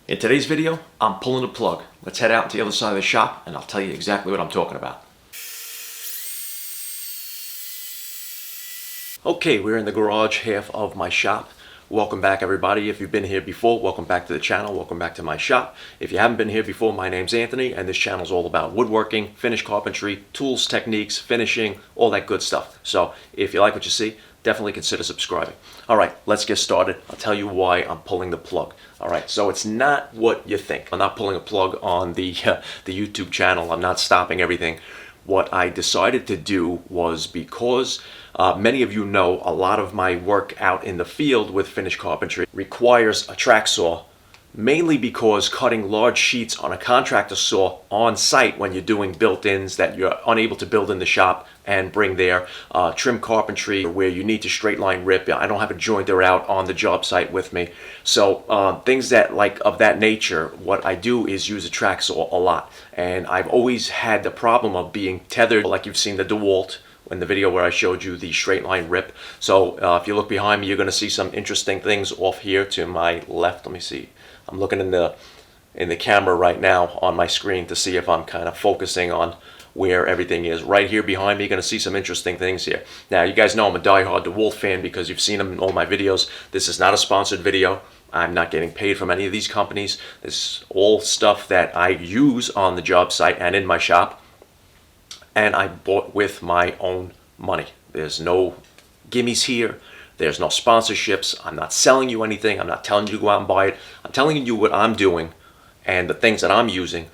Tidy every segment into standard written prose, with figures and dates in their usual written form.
In today's video, I'm pulling the plug. Let's head out to the other side of the shop and I'll tell you exactly what I'm talking about. Okay, we're in the garage half of my shop. Welcome back everybody. If you've been here before, welcome back to the channel. Welcome back to my shop. If you haven't been here before, my name's Anthony and this channel is all about woodworking, finish carpentry, tools, techniques, finishing, all that good stuff. So if you like what you see, definitely consider subscribing. All right, let's get started. I'll tell you why I'm pulling the plug. All right, so it's not what you think. I'm not pulling a plug on the YouTube channel. I'm not stopping everything. What I decided to do was because many of you know a lot of my work out in the field with finish carpentry requires a track saw, mainly because cutting large sheets on a contractor saw on site when you're doing built-ins that you're unable to build in the shop and bring there, trim carpentry where you need to straight line rip. I don't have a jointer out on the job site with me. So things that like of that nature, what I do is use a track saw a lot. And I've always had the problem of being tethered, like you've seen the DeWalt in the video where I showed you the straight line rip. So if you look behind me, you're going to see some interesting things off here to my left. Let me see. I'm looking in the camera right now on my screen to see if I'm kind of focusing on where everything is. Right here behind me, you're going to see some interesting things here. Now, you guys know I'm a diehard DeWalt fan because you've seen them in all my videos. This is not a sponsored video. I'm not getting paid from any of these companies. This is all stuff that I use on the job site and in my shop. And I bought with my own money. There's no gimmies here. There's no sponsorships. I'm not selling you anything. I'm not telling you to go out and buy it. I'm telling you what I'm doing and the things that I'm using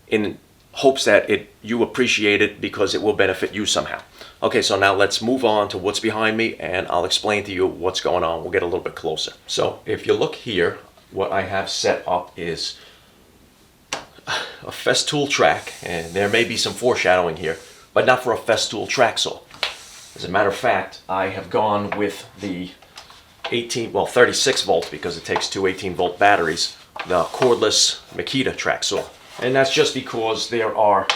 in hopes that you appreciate it because it will benefit you somehow. Okay, so now let's move on to what's behind me and I'll explain to you what's going on. We'll get a little bit closer. So if you look here, what I have set up is a Festool track, and there may be some foreshadowing here, but not for a Festool track saw. As a matter of fact, I have gone with the 36 volt because it takes two 18 volt batteries, the cordless Makita track saw. And that's just because there are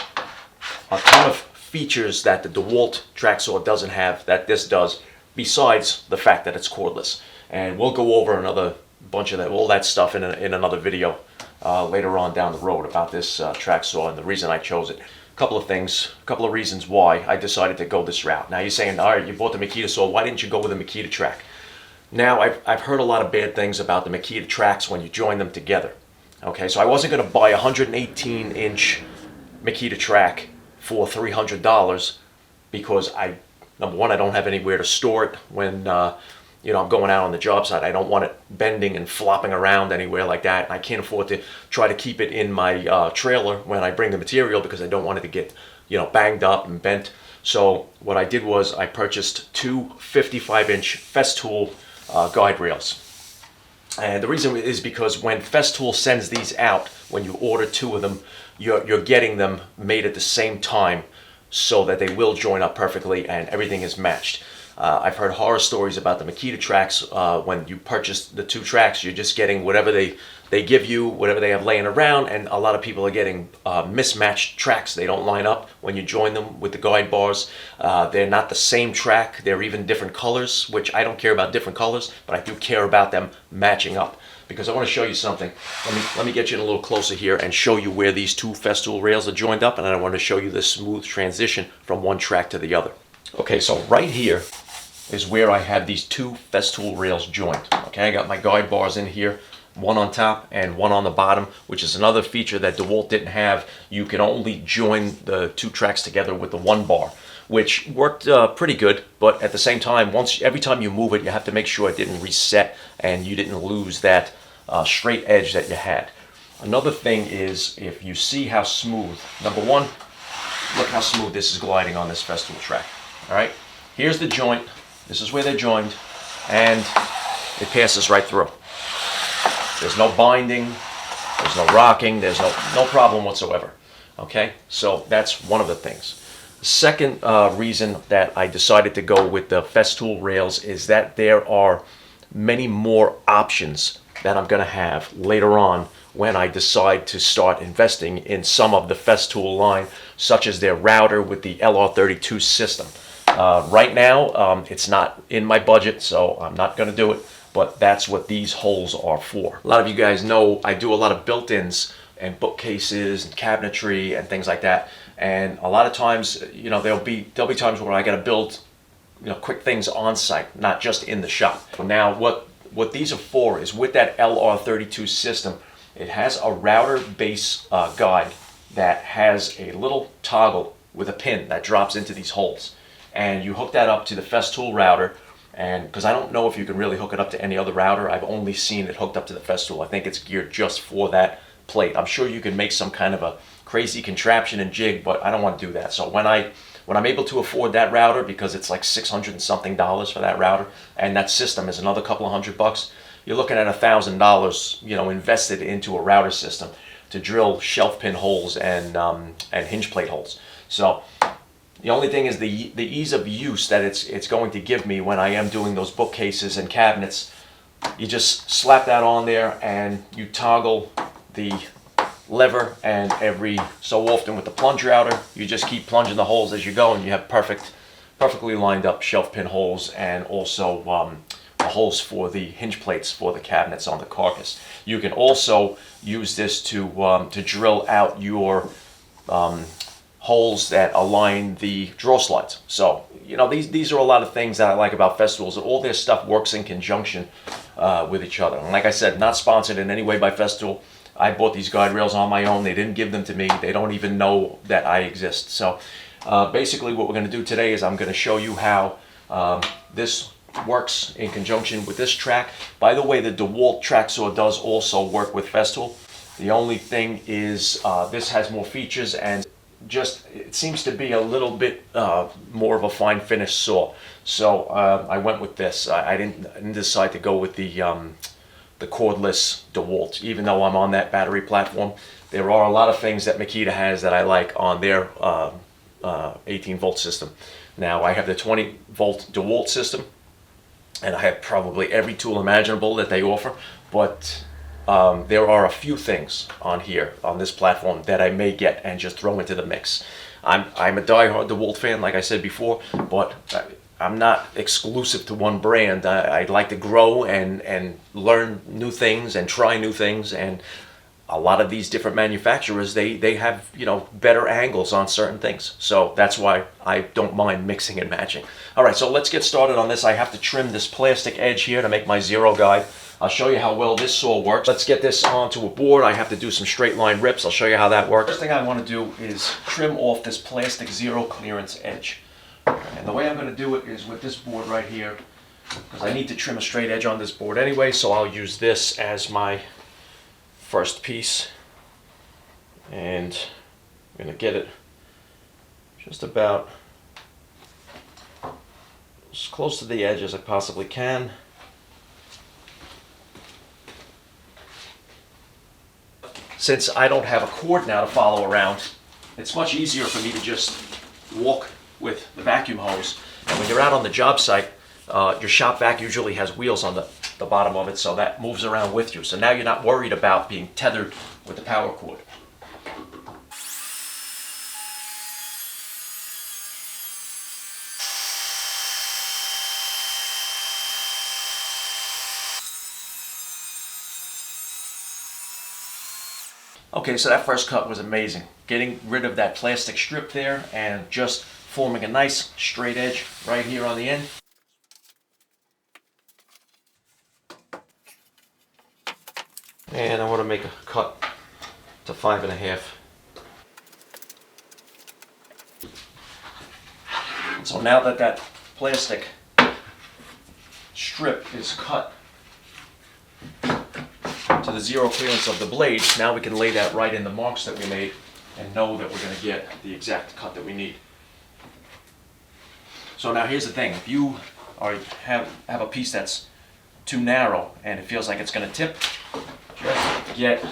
a ton of features that the DeWalt track saw doesn't have that this does, besides the fact that it's cordless. And we'll go over another bunch of that, all that stuff in another video later on down the road about this track saw and the reason I chose it. Couple of things, a couple of reasons why I decided to go this route. Now you're saying, all right, you bought the Makita saw, why didn't you go with the Makita track? Now I've heard a lot of bad things about the Makita tracks when you join them together. Okay, so I wasn't going to buy a 118-inch Makita track for $300 because number one, I don't have anywhere to store it when I'm going out on the job site. I don't want it bending and flopping around anywhere like that. I can't afford to try to keep it in my trailer when I bring the material because I don't want it to get banged up and bent. So what I did was I purchased two 55-inch Festool guide rails. And the reason is because when Festool sends these out, when you order two of them, you're getting them made at the same time so that they will join up perfectly and everything is matched. I've heard horror stories about the Makita tracks. When you purchase the two tracks, you're just getting whatever they give you, whatever they have laying around, and a lot of people are getting mismatched tracks. They don't line up when you join them with the guide bars. They're not the same track. They're even different colors, which I don't care about different colors, but I do care about them matching up. Because I want to show you something. Let me get you in a little closer here and show you where these two Festool rails are joined up, and then I want to show you the smooth transition from one track to the other. Okay, so right here is where I have these two Festool rails joined. Okay, I got my guide bars in here, one on top and one on the bottom, which is another feature that DeWalt didn't have. You can only join the two tracks together with the one bar, which worked pretty good, but at the same time, every time you move it, you have to make sure it didn't reset and you didn't lose that straight edge that you had. Another thing is, if you see how smooth, number one, look how smooth this is gliding on this Festool track. All right, here's the joint. This is where they're joined, and it passes right through. There's no binding, there's no rocking, there's no problem whatsoever. Okay, so that's one of the things. The second reason that I decided to go with the Festool rails is that there are many more options that I'm going to have later on when I decide to start investing in some of the Festool line, such as their router with the LR32 system. Right now, it's not in my budget, so I'm not going to do it. but that's what these holes are for. A lot of you guys know I do a lot of built-ins and bookcases and cabinetry and things like that. And a lot of times, you know, there'll be times where I got to build, you know, quick things on site, not just in the shop. Now, what these are for is with that LR32 system, it has a router base guide that has a little toggle with a pin that drops into these holes. And you hook that up to the Festool router, and because I don't know if you can really hook it up to any other router, I've only seen it hooked up to the Festool. I think it's geared just for that plate. I'm sure you can make some kind of a crazy contraption and jig, but I don't want to do that. So when I'm able to afford that router, because it's like $600 and something for that router, and that system is another couple of $100, you're looking at $1,000, you know, invested into a router system to drill shelf pin holes and hinge plate holes. So the only thing is the ease of use that it's going to give me when I am doing those bookcases and cabinets. You just slap that on there and you toggle the lever, and every so often with the plunge router, you just keep plunging the holes as you go, and you have perfectly lined up shelf pin holes, and also holes for the hinge plates for the cabinets on the carcass. You can also use this to drill out your holes that align the drawer slides. So, you know, these are a lot of things that I like about Festool. All their stuff works in conjunction with each other. And like I said, not sponsored in any way by Festool. I bought these guide rails on my own. They didn't give them to me. They don't even know that I exist. So basically what we're going to do today is I'm going to show you how this works in conjunction with this track. By the way, the DeWalt track saw does also work with Festool. The only thing is this has more features, and just it seems to be a little bit more of a fine finish saw. So I went with this. I didn't decide to go with the cordless DeWalt, even though I'm on that battery platform. There are a lot of things that Makita has that I like on their 18-volt system. Now I have the 20-volt DeWalt system, and I have probably every tool imaginable that they offer, but there are a few things on here, on this platform, that I may get and just throw into the mix. I'm a die-hard DeWalt fan, like I said before, but I'm not exclusive to one brand. I'd like to grow and learn new things and try new things, and a lot of these different manufacturers, they have, you know, better angles on certain things. So that's why I don't mind mixing and matching. All right, so let's get started on this. I have to trim this plastic edge here to make my zero guide. I'll show you how well this saw works. Let's get this onto a board. I have to do some straight line rips. I'll show you how that works. First thing I want to do is trim off this plastic zero clearance edge. And the way I'm going to do it is with this board right here, because I need to trim a straight edge on this board anyway, so I'll use this as my first piece. And I'm going to get it just about as close to the edge as I possibly can. Since I don't have a cord now to follow around, it's much easier for me to just walk with the vacuum hose. And when you're out on the job site, your shop vac usually has wheels on the bottom of it, so that moves around with you. So now you're not worried about being tethered with the power cord. Okay, so that first cut was amazing. Getting rid of that plastic strip there and just forming a nice straight edge right here on the end. And I want to make a cut to 5.5. So now that that plastic strip is cut to the zero clearance of the blade, now we can lay that right in the marks that we made and know that we're going to get the exact cut that we need. So now here's the thing, if you have a piece that's too narrow and it feels like it's going to tip, just get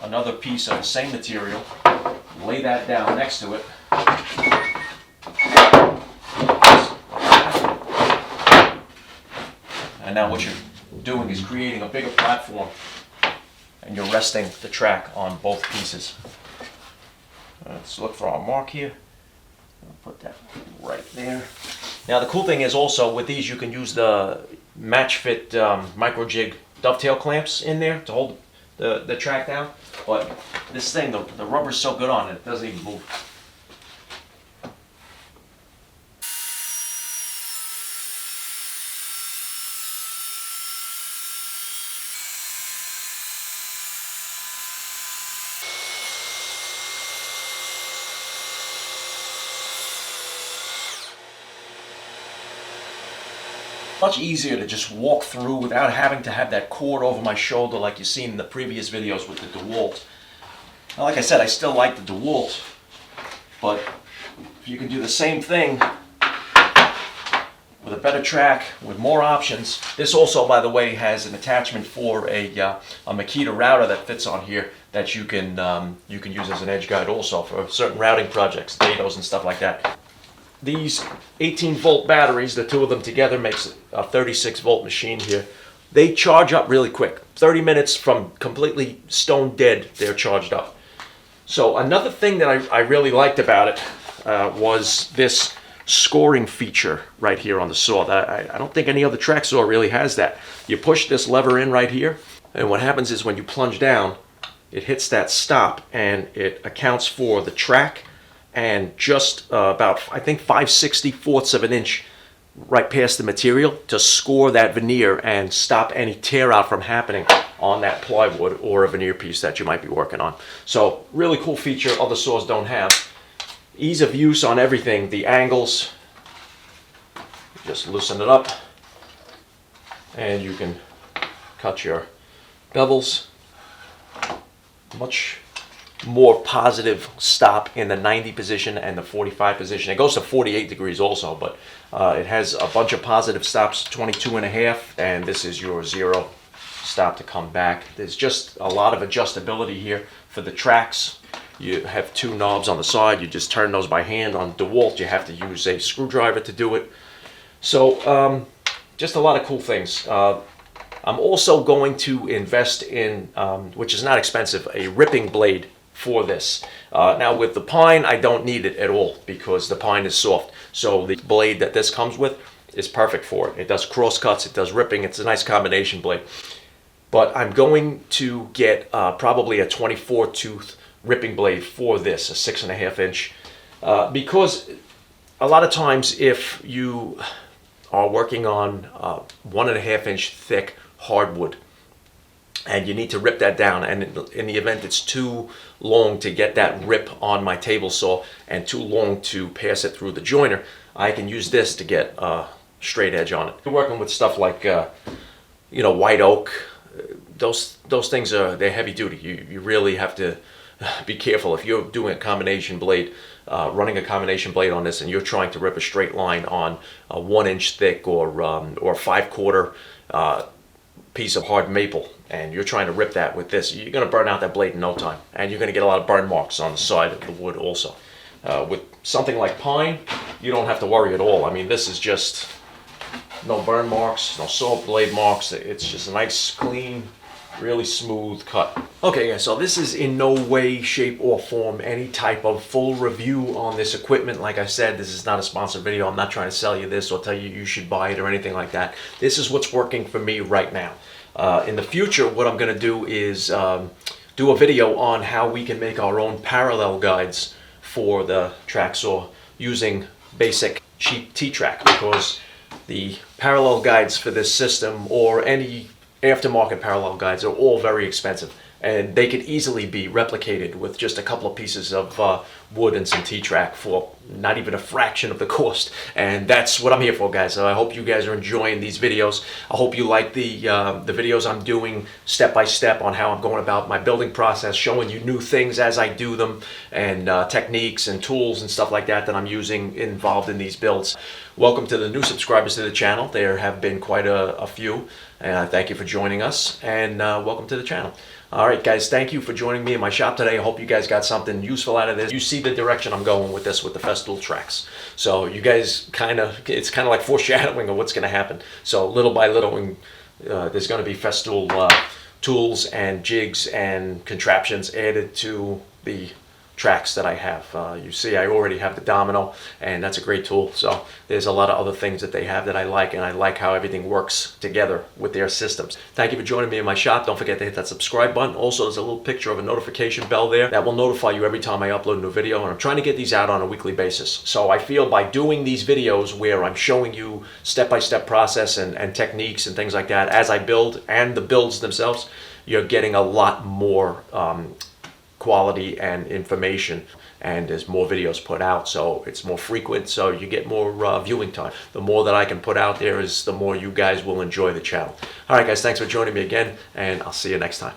another piece of the same material, lay that down next to it, and now what you're doing is creating a bigger platform, and you're resting the track on both pieces. Let's look for our mark here. I'll put that right there. Now the cool thing is also with these you can use the match fit micro jig dovetail clamps in there to hold the track down. But this thing, the rubber's so good on it, it doesn't even move. Much easier to just walk through without having to have that cord over my shoulder like you've seen in the previous videos with the DeWalt. Now, like I said, I still like the DeWalt, but if you can do the same thing with a better track, with more options. This also, by the way, has an attachment for a Makita router that fits on here that you can use as an edge guide also for certain routing projects, dados and stuff like that. These 18-volt batteries, the two of them together makes a 36-volt machine here. They charge up really quick. 30 minutes from completely stone dead, they're charged up. So another thing that I really liked about it was this scoring feature right here on the saw. I don't think any other track saw really has that. You push this lever in right here, and what happens is when you plunge down, it hits that stop, and it accounts for the track and just about, I think, 5/64ths of an inch right past the material to score that veneer and stop any tear out from happening on that plywood or a veneer piece that you might be working on. So really cool feature other saws don't have. Ease of use on everything, the angles, just loosen it up and you can cut your bevels. Much more positive stop in the 90 position and the 45 position. It goes to 48 degrees also, but it has a bunch of positive stops, 22.5, and this is your 0 stop to come back. There's just a lot of adjustability here for the tracks. You have two knobs on the side. You just turn those by hand. On DeWalt, you have to use a screwdriver to do it. So just a lot of cool things. I'm also going to invest in, which is not expensive, a ripping blade for this. Now with the pine, I don't need it at all because the pine is soft. So the blade that this comes with is perfect for it. It does cross cuts, it does ripping, it's a nice combination blade. But I'm going to get probably a 24 tooth ripping blade for this, a 6.5 inch. Because a lot of times if you are working on 1.5 inch thick hardwood, and you need to rip that down, and in the event it's too long to get that rip on my table saw and too long to pass it through the joiner, I can use this to get a straight edge on it. You're working with stuff like you know, white oak. Those things they're heavy duty. You really have to be careful if you're doing a combination blade, running a combination blade on this, and you're trying to rip a straight line on a 1 inch thick or 5/4 piece of hard maple, and you're trying to rip that with this, you're going to burn out that blade in no time, and you're going to get a lot of burn marks on the side of the wood also. With something like pine, you don't have to worry at all. I mean, this is just no burn marks, no saw blade marks. It's just a nice, clean, really smooth cut. Okay, guys, so this is in no way, shape, or form any type of full review on this equipment. Like I said, this is not a sponsored video. I'm not trying to sell you this or tell you you should buy it or anything like that. This is what's working for me right now. In the future, what I'm going to do is do a video on how we can make our own parallel guides for the track saw using basic cheap T-track, because the parallel guides for this system or any aftermarket parallel guides are all very expensive, and they could easily be replicated with just a couple of pieces of wood and some T-track for not even a fraction of the cost. And that's what I'm here for, guys. So I hope you guys are enjoying these videos. I hope you like the videos I'm doing step by step on how I'm going about my building process, showing you new things as I do them, and techniques and tools and stuff like that I'm using involved in these builds. Welcome to the new subscribers to the channel. There have been quite a few, and I thank you for joining us, and welcome to the channel. Alright guys, thank you for joining me in my shop today. I hope you guys got something useful out of this. You see the direction I'm going with this with the Festool tracks. So you guys it's kind of like foreshadowing of what's going to happen. So little by little, there's going to be Festool tools and jigs and contraptions added to the tracks that I have. You see I already have the domino, and that's a great tool. So there's a lot of other things that they have that I like, and I like how everything works together with their systems. Thank you for joining me in my shop. Don't forget to hit that subscribe button. Also, there's a little picture of a notification bell there that will notify you every time I upload a new video, and I'm trying to get these out on a weekly basis. So I feel by doing these videos where I'm showing you step-by-step process and techniques and things like that as I build, and the builds themselves, you're getting a lot more quality and information, and there's more videos put out, so it's more frequent, so you get more viewing time. The more that I can put out there is the more you guys will enjoy the channel. All right guys, thanks for joining me again, and I'll see you next time.